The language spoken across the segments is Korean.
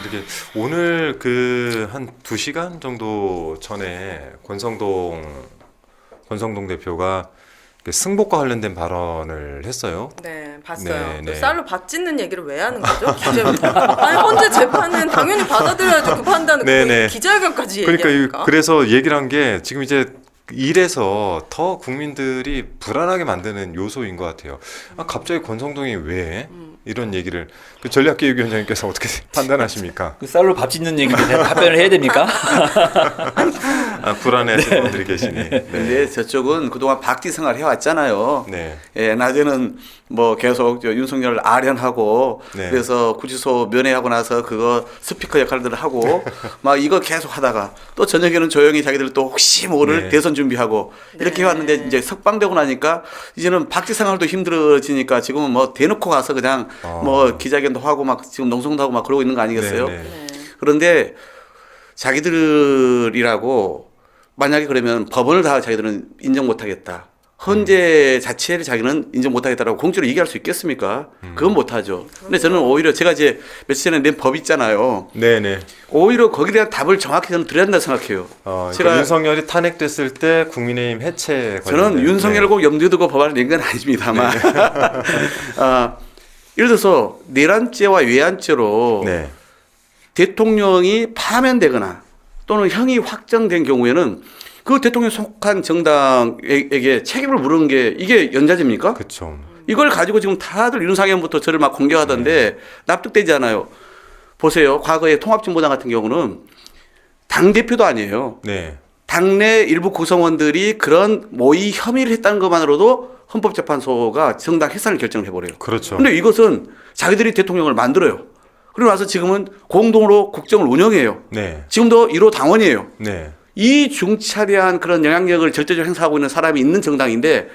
이렇게 오늘 그 한 2시간 정도 전에 권성동 대표가 그 승복과 관련된 발언을 했어요. 네, 봤어요. 네, 네. 쌀로 밥 짓는 얘기를 왜 하는 거죠? 아니, 헌재 재판은 당연히 받아들여야죠. 그 판단은. 네, 그거 네. 기자회견까지 그러니까 얘기하니까. 그래서 얘기를 한 게 지금 이제 이래서 더 국민들이 불안하게 만드는 요소인 것 같아요. 갑자기 권성동이 왜 이런 얘기를 그 전략기획위원장님께서 어떻게 판단하십니까? 그 쌀로 밥 짓는 얘기인데 제가 답변을 해야 됩니까? 불안해하시는 분들이 계시니. 네. 근데 저쪽은 그동안 박쥐 생활 해왔잖아요. 네. 예, 낮에는 뭐 계속 윤석열을 아련하고 네. 그래서 구치소 면회하고 나서 그거 스피커 역할들을 하고 막 이거 계속 하다가 또 저녁에는 조용히 자기들 또 혹시 모를 네. 대선 준비하고 이렇게 네. 해왔는데 이제 석방되고 나니까 이제는 박쥐 생활도 힘들어지니까 지금은 뭐 대놓고 가서 그냥 뭐 기자회견도 하고 막 지금 농성도 하고 막 그러고 있는 거 아니겠어요? 네, 네. 네. 그런데 자기들이라고 만약에 그러면 법원을 다 자기들은 인정 못하겠다. 헌재 자체를 자기는 인정 못하겠다라고 공적으로 얘기할 수 있겠습니까? 그건 못하죠. 근데 저는 오히려 제가 이제 며칠 전에 낸 법 있잖아요. 네네. 오히려 거기에 대한 답을 정확히 저는 드려야 된다 생각해요. 제가 윤석열이 탄핵됐을 때 국민의힘 해체 저는 관련된, 윤석열을 꼭 염두에 두고 법안을 낸 건 아닙니다만 예를 들어서 내란죄와 외환죄로 네. 대통령이 파면되거나 또는 형이 확정된 경우에는 그 대통령 속한 정당에게 책임을 물은 게 이게 연좌제입니까? 그렇죠. 이걸 가지고 지금 다들 윤상현부터 저를 막 공격하던데 납득되지 않아요. 보세요. 과거에 통합진보당 같은 경우는 당대표도 아니에요. 네. 당내 일부 구성원들이 그런 모의 혐의를 했다는 것만으로도 헌법재판소가 정당 해산을 결정을 해버려요. 그렇죠. 근데 이것은 자기들이 대통령을 만들어요. 그리고 나서 지금은 공동으로 국정을 운영해요. 네. 지금도 1호 당원이에요. 네. 이 중차대한 그런 영향력을 절대적으로 행사하고 있는 사람이 있는 정당인데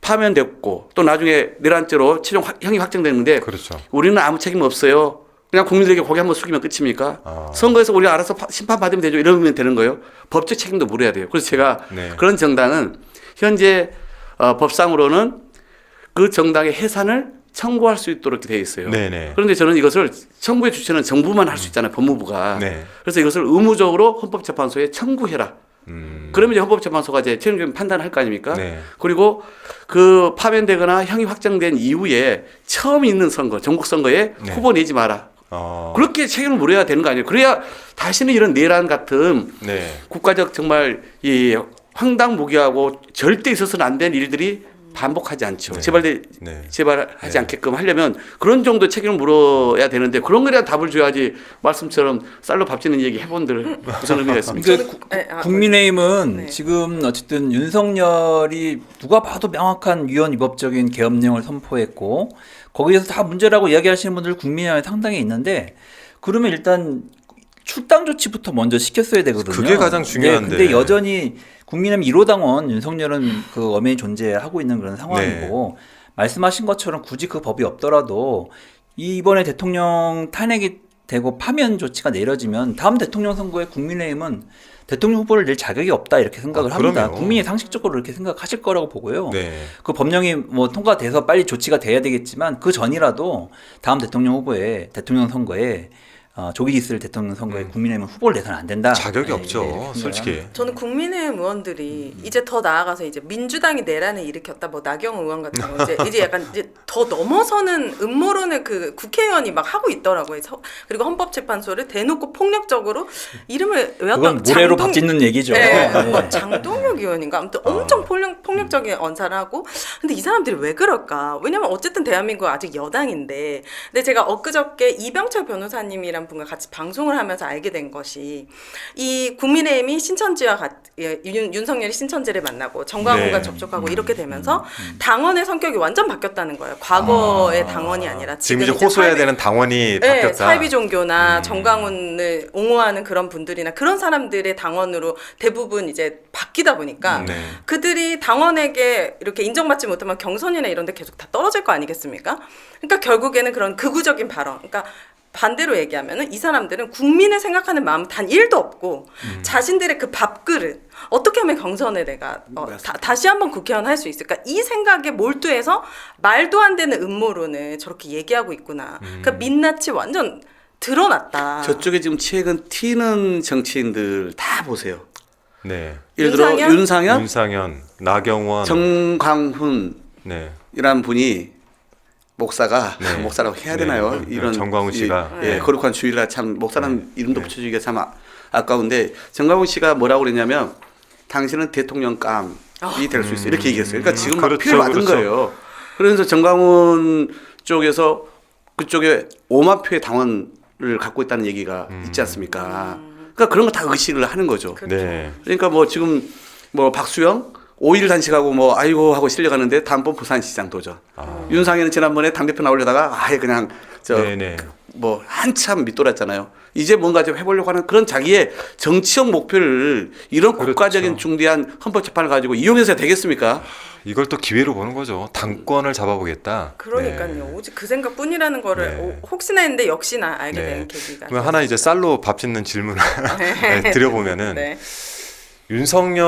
파면됐고 또 나중에 내란죄로 최종 형이 확정됐는데 그렇죠. 우리는 아무 책임 없어요. 그냥 국민들에게 고개 한번 숙이면 끝입니까? 선거에서 우리가 알아서 심판받으면 되죠. 이러면 되는 거예요. 법적 책임도 물어야 돼요. 그래서 제가 네. 그런 정당은 현재 법상으로는 그 정당의 해산을 청구할 수 있도록 되어 있어요. 네네. 그런데 저는 이것을 청구의 주체는 정부만 할 수 있잖아요. 법무부가. 네. 그래서 이것을 의무적으로 헌법재판소에 청구해라. 그러면 이제 헌법재판소가 이제 최종적인 판단을 할 거 아닙니까? 네. 그리고 그 파면되거나 형이 확정된 이후에 처음 있는 선거, 전국 선거에 네. 후보 내지 마라. 그렇게 책임을 물어야 되는 거 아니에요? 그래야 다시는 이런 내란 같은 네. 국가적 정말 이 황당무계하고 절대 있어서는 안 될 일들이 반복하지 않죠. 네. 재발하지 네. 않게끔 하려면 그런 정도 책임을 물어야 되는데 그런 거에 대한 답을 줘야지 말씀처럼 쌀로 밥 짓는 얘기 해본들 무슨 의미가 있습니까? 그러니까 국민의힘은 네. 지금 어쨌든 윤석열이 누가 봐도 명확한 위헌 위법적인 계엄령을 선포했고 거기에서 다 문제라고 이야기하시는 분들 국민의힘에 상당히 있는데 그러면 일단 출당 조치부터 먼저 시켰어야 되거든요. 그게 가장 중요한데. 네, 근데 여전히 국민의힘 1호 당원 윤석열은 그 엄연히 존재하고 있는 그런 상황이고 말씀하신 것처럼 굳이 그 법이 없더라도 이번에 대통령 탄핵이 되고 파면 조치가 내려지면 다음 대통령 선거에 국민의힘은 대통령 후보를 낼 자격이 없다 이렇게 생각을 합니다. 그럼요. 국민이 상식적으로 이렇게 생각하실 거라고 보고요. 네. 그 법령이 뭐 통과돼서 빨리 조치가 돼야 되겠지만 그 전이라도 다음 대통령 후보에 대통령 선거에 조기 기슬 대통령 선거에 국민의힘은 후보를 내서는 안 된다. 자격이 네, 없죠. 네, 솔직히. 저는 국민의힘 의원들이 이제 더 나아가서 이제 민주당이 내란을 일으켰다, 뭐 나경원 의원 같은 거 이제 약간 이제 더 넘어서는 음모론을 그 국회의원이 막 하고 있더라고요. 그리고 헌법재판소를 대놓고 폭력적으로 이름을 외웠다. 그건 모래로 밥 짓는 얘기죠. 네, 네. 뭐 장동혁 의원인가 아무튼 엄청 폭력적인 언사를 하고 근데 이 사람들이 왜 그럴까? 왜냐면 어쨌든 대한민국 아직 여당인데 근데 제가 엊그저께 이병철 변호사님이랑 분과 같이 방송을 하면서 알게 된 것이 이 국민의힘이 신천지와 윤석열이 신천지를 만나고 정광훈과 네. 접촉하고 이렇게 되면서 당원의 성격이 완전 바뀌었다는 거예요. 과거의 당원이 아니라 지금 이제 호소해야 되는 당원이 바뀌었다. 네, 사이비 종교나 정광훈을 옹호하는 그런 분들이나 그런 사람들의 당원으로 대부분 이제 바뀌다 보니까 네. 그들이 당원에게 이렇게 인정받지 못하면 경선이나 이런 데 계속 다 떨어질 거 아니겠습니까? 그러니까 결국에는 그런 극우적인 발언. 그러니까 반대로 얘기하면은 이 사람들은 국민을 생각하는 마음 단 1도 없고 자신들의 그 밥그릇 어떻게 하면 경선에 내가 다시 한번 국회의원 할 수 있을까 이 생각에 몰두해서 말도 안 되는 음모론을 저렇게 얘기하고 있구나. 그러니까 민낯이 완전 드러났다. 저쪽에 지금 최근 튀는 정치인들 다 보세요. 네. 예를 들어 윤상현, 윤상현, 나경원, 정광훈이라는 네. 분이 목사가 네. 목사라고 해야 네. 되나요? 네. 이런 정광훈 씨가 예, 네. 거룩한 주의라 참 목사라는 네. 이름도 네. 붙여주기가 참 아까운데 정광훈 씨가 뭐라고 그랬냐면 당신은 대통령 감이 될 수 있어 이렇게 얘기했어요. 그러니까 지금 막 그렇죠, 피를 맞은 그렇죠. 거예요. 그래서 정광훈 쪽에서 그쪽에 5만 표의 당원을 갖고 있다는 얘기가 있지 않습니까? 그러니까 그런 거 다 의식을 하는 거죠. 그렇죠. 네. 그러니까 뭐 지금 뭐 박수영 5일 단식하고 뭐 아이고 하고 실려가는데 다음번 부산시장 도전. 윤상현은 지난번에 당대표 나오려다가 아예 그냥 네네. 뭐 한참 밑돌았잖아요. 이제 뭔가 좀 해보려고 하는 그런 자기의 정치적 목표를 이런 그렇죠. 국가적인 중대한 헌법재판을 가지고 이용해서 되겠습니까? 이걸 또 기회로 보는 거죠. 당권을 잡아보겠다. 그러니까요. 네. 오직 그 생각뿐이라는 거를 네. 혹시나 했는데 역시나 알게 네. 된 계기가. 그럼 하나 이제 쌀로 밥 짓는 질문을 네, 드려보면은 네. 윤석열